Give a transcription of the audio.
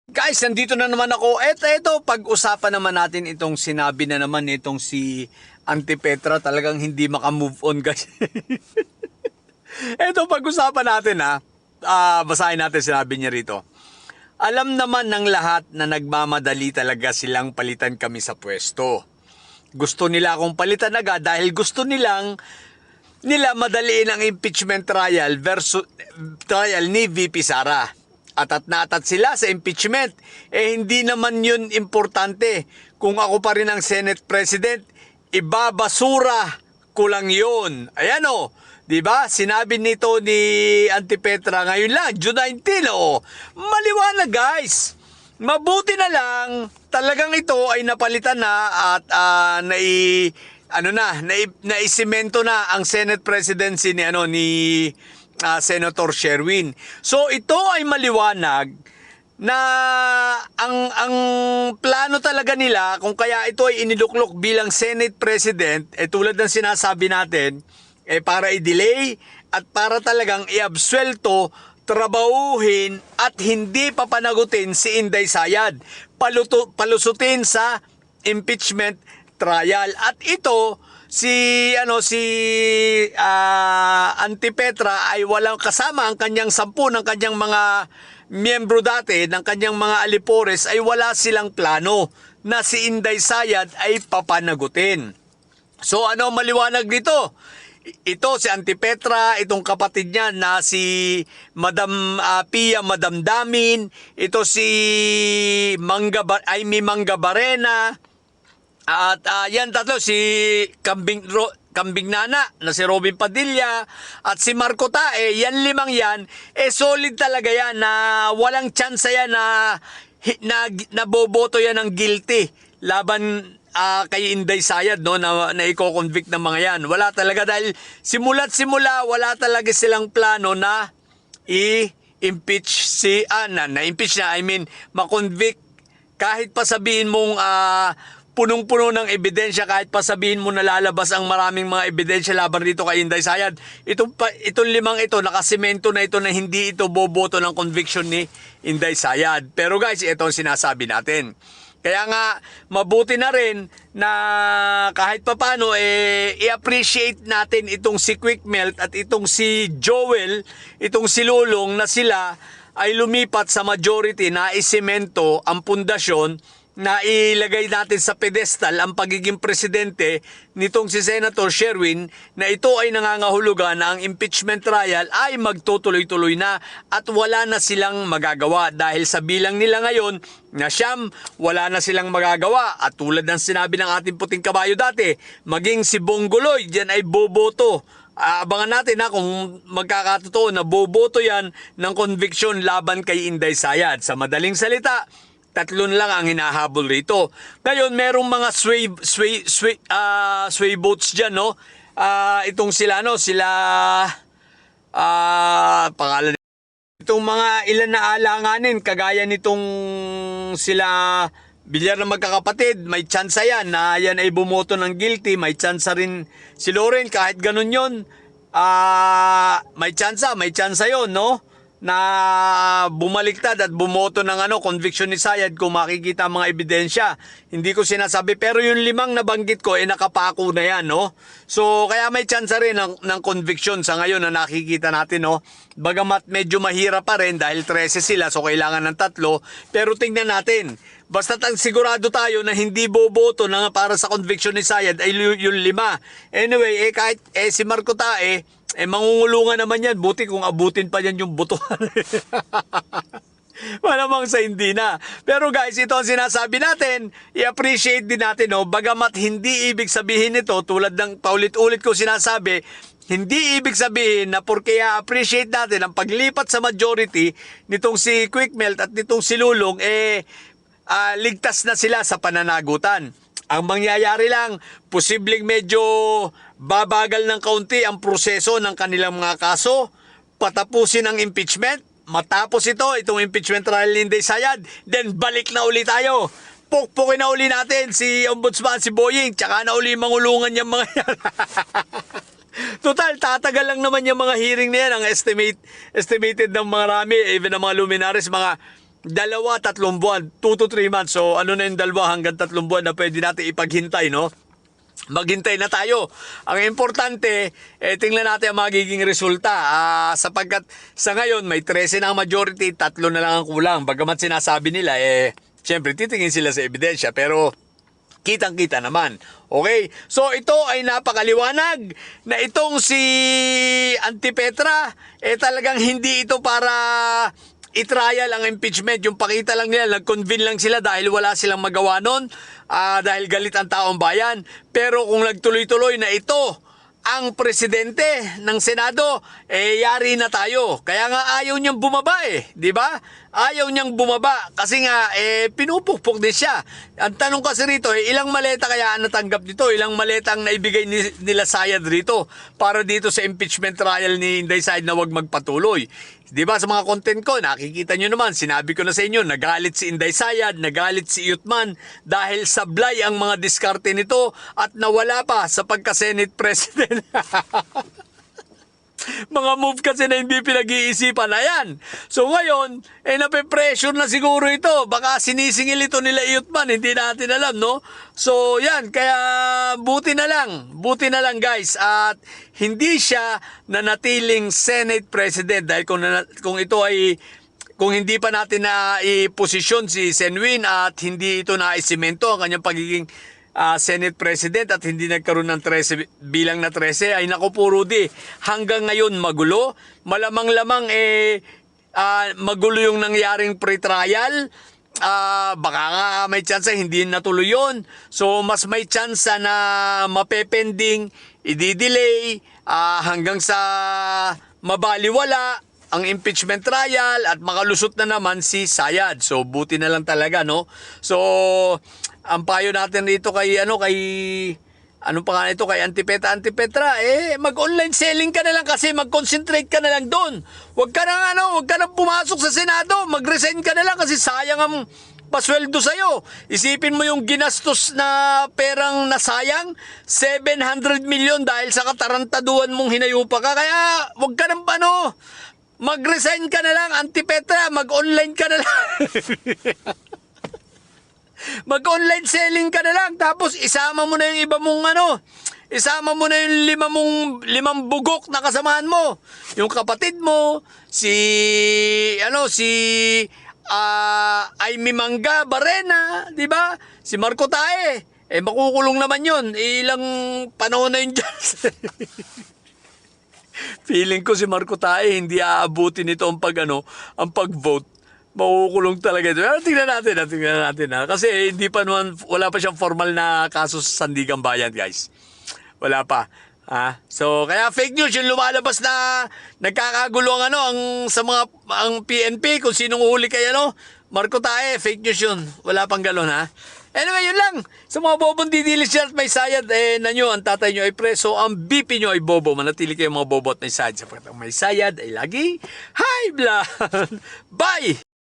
Guys, nandito na naman ako. Eto, pag-usapan naman natin itong sinabi na naman itong si Auntie Petra. Talagang hindi maka-move on, guys. Eto, pag-usapan natin basahin natin sinabi niya rito. Alam naman ng lahat na nagmamadali talaga silang palitan kami sa pwesto. Gusto nila akong palitan agad dahil gusto nila madaliin ang impeachment trial ni VP Sara. Atat na atat sila sa impeachment. Hindi naman yun importante. Kung ako pa rin ang Senate President, ibabasura ko lang yun. Ayan o. Diba? Sinabi nito ni Auntie Petra ngayon lang, June 19 o. Maliwanag guys. Mabuti na lang, talagang ito ay napalitan na at naisimento na ang Senate presidency ni Senator Sherwin. So ito ay maliwanag na ang plano talaga nila kung kaya ito ay iniluklok bilang Senate President tulad ng sinasabi natin para i-delay at para talagang i-absuelto, trabahuhin at hindi papanagutin si Inday Sayad, palusutin sa impeachment trial. At ito si Auntie Petra ay walang kasama ang kanyang 10 ng kanyang mga miyembro dati, ng kanyang mga alipores ay wala silang plano na si Inday Sayad ay papanagutin. So ano maliwanag dito? Ito si Auntie Petra, itong kapatid niya na si Madam Pia Madamdamin, ito si Aimee Mangabarena, at yan tatlo, si Kambing Nana na si Robin Padilla at si Marco Tae, yan limang yan, solid talaga yan na walang chance yan na boboto yan ng guilty laban kay Inday Sayad na i-convict ng mga yan. Wala talaga dahil simula't simula wala talaga silang plano na i-impeach na-impeach na, ma-convict kahit pa sabihin mong punong-puno ng ebidensya, kahit pa sabihin mo na lalabas ang maraming mga ebidensya laban dito kay Inday Sayad. Itong limang ito, nakasemento na ito na hindi ito boboto ng conviction ni Inday Sayad. Pero guys, ito ang sinasabi natin. Kaya nga, mabuti na rin na kahit papano i-appreciate natin itong si Quick Melt at itong si Joel, itong si Lulong na sila ay lumipat sa majority na isemento ang pundasyon na ilagay natin sa pedestal ang pagiging presidente nitong si Senator Sherwin na ito ay nangangahulugan na ang impeachment trial ay magtutuloy-tuloy na at wala na silang magagawa dahil sa bilang nila ngayon na siyam, wala na silang magagawa at tulad ng sinabi ng ating puting kabayo dati, maging si Bonggoloy diyan ay boboto. Abangan natin kung magkakatotoo na boboto yan ng conviction laban kay Inday Sayad. Sa madaling salita, 3 lang ang hinahabol rito. Ngayon, merong mga sway votes dyan, no? Itong sila, pangalan. Itong mga ilan na alanganin, kagaya nitong sila Villar na magkakapatid, may tsansa yan na yan ay bumoto ng guilty. May tsansa rin si Loren, kahit ganun yun. May tsansa yon, no? Na bumaliktad at bumoto ng conviction ni Sayad kung makikita ang mga ebidensya. Hindi ko sinasabi pero yung limang nabanggit ko nakapako na yan, no? So kaya may chance rin ng conviction sa ngayon na nakikita natin, no? Bagamat medyo mahirap pa rin dahil 13 sila so kailangan ng 3, pero tingnan natin. Basta sigurado tayo na hindi boboto na para sa conviction ni Sayad ay yung 5. Anyway, kahit si Marco Tae, mangungulungan naman yan. Buti kung abutin pa yan yung butuhan. Malamang sa hindi na. Pero guys, ito ang sinasabi natin. I-appreciate din natin, no? Bagamat hindi ibig sabihin ito, tulad ng paulit-ulit ko sinasabi, hindi ibig sabihin na porque appreciate natin ang paglipat sa majority nitong si Quick Melt at nitong si Lulong, ligtas na sila sa pananagutan. Ang mangyayari lang, posibleng medyo babagal ng kaunti ang proseso ng kanilang mga kaso, patapusin ang impeachment, matapos itong impeachment trial ni Inday Sayad, then balik na uli tayo. Pukpukin na uli natin si Ombudsman, si Boying, tsaka na uli mangulungan yung mga yan. Total, tatagal lang naman yung mga hearing na yan. Ang estimated ng mga rami, even ng mga luminaries, mga 2-3 buwan, 2 to 3 months. So ano na yung 2 hanggang 3 buwan na pwede natin ipaghintay, no? Maghintay na tayo. Ang importante, tingnan natin ang magiging resulta. Sapagkat sa ngayon, may 13 na ang majority, 3 na lang ang kulang. Bagamat sinasabi nila, siyempre, titingin sila sa ebidensya. Pero, kitang-kita naman. Okay? So, ito ay napakaliwanag na itong si Antipetra, talagang hindi ito para i-trial ang impeachment. Yung pakita lang nila, nag-convene lang sila dahil wala silang magawa nun, dahil galit ang taong bayan. Pero kung nagtuloy-tuloy na ito ang presidente ng Senado, yari na tayo. Kaya nga ayaw niyang bumaba di ba? Ayaw niyang bumaba kasi nga pinupukpok din siya. Ang tanong kasi rito, ilang maleta kaya natanggap dito? Ilang maleta ang naibigay nila Sayad rito para dito sa impeachment trial ni Inday Sayad na wag magpatuloy? Di ba sa mga content ko, nakikita nyo naman, sinabi ko na sa inyo, nagalit si Inday Sayad, nagalit si Yutman dahil sablay ang mga diskarte nito at nawala pa sa pagka-Senate President. Mga move kasi na hindi pinag-iisipan. Ayan. So ngayon, nape-pressure na siguro ito. Baka sinisingil ito nila Yutman, hindi natin alam, no? So yan, kaya buti na lang guys. At hindi siya nanatiling Senate President dahil kung ito ay kung hindi pa natin na iposisyon si Senwin at hindi ito naisimento ang kanyang pagiging Senate President at hindi nagkaroon ng 13, bilang na 13, ay naku po Rudy, hanggang ngayon magulo. Malamang-lamang magulo yung nangyaring pre-trial. Baka nga may chance hindi natuloy yun. So mas may chance na mapepending, i-delay hanggang sa mabaliwala ang impeachment trial at makalusot na naman si Sayad. So buti na lang talaga, no? So ang payo natin dito kay kay Antipetra, mag-online selling ka na lang kasi mag-concentrate ka na lang doon. Huwag ka nang pumasok sa Senado, mag-resign ka na lang kasi sayang ang pasweldo sa'yo. Isipin mo yung ginastos na perang nasayang, 700 million dahil sa katarantaduan mong hinayupa ka. Kaya huwag ka nang mag-resign ka na lang, Antipetra, mag-online ka na lang. Mag-online selling ka na lang, tapos isama mo na yung iba mong isama mo na yung limang bugok na kasamahan mo. Yung kapatid mo, si Aimee Mangga Barrena, di ba? Si Marco Tae, makukulong naman yun. Ilang panahon na yun dyan. Feeling ko si Marco Tae hindi aabutin ito ang pag-vote. Makukulong talaga ito. Pero tingnan natin. Kasi wala pa siyang formal na kaso sa Sandigang Bayan, guys. Wala pa. So, kaya fake news yung lumalabas na nagkakagulo ang PNP kung sinong uhuli kay Marco Tae, fake news yun. Wala pang galon, Anyway, yun lang. Sa mga bobong didilis dyan at may Sayad, ang tatay nyo ay preso, ang BP nyo ay bobo. Manatili kayo mga bobo at may Sayad. Sapagkat ang may Sayad ay lagi high blood. Bye!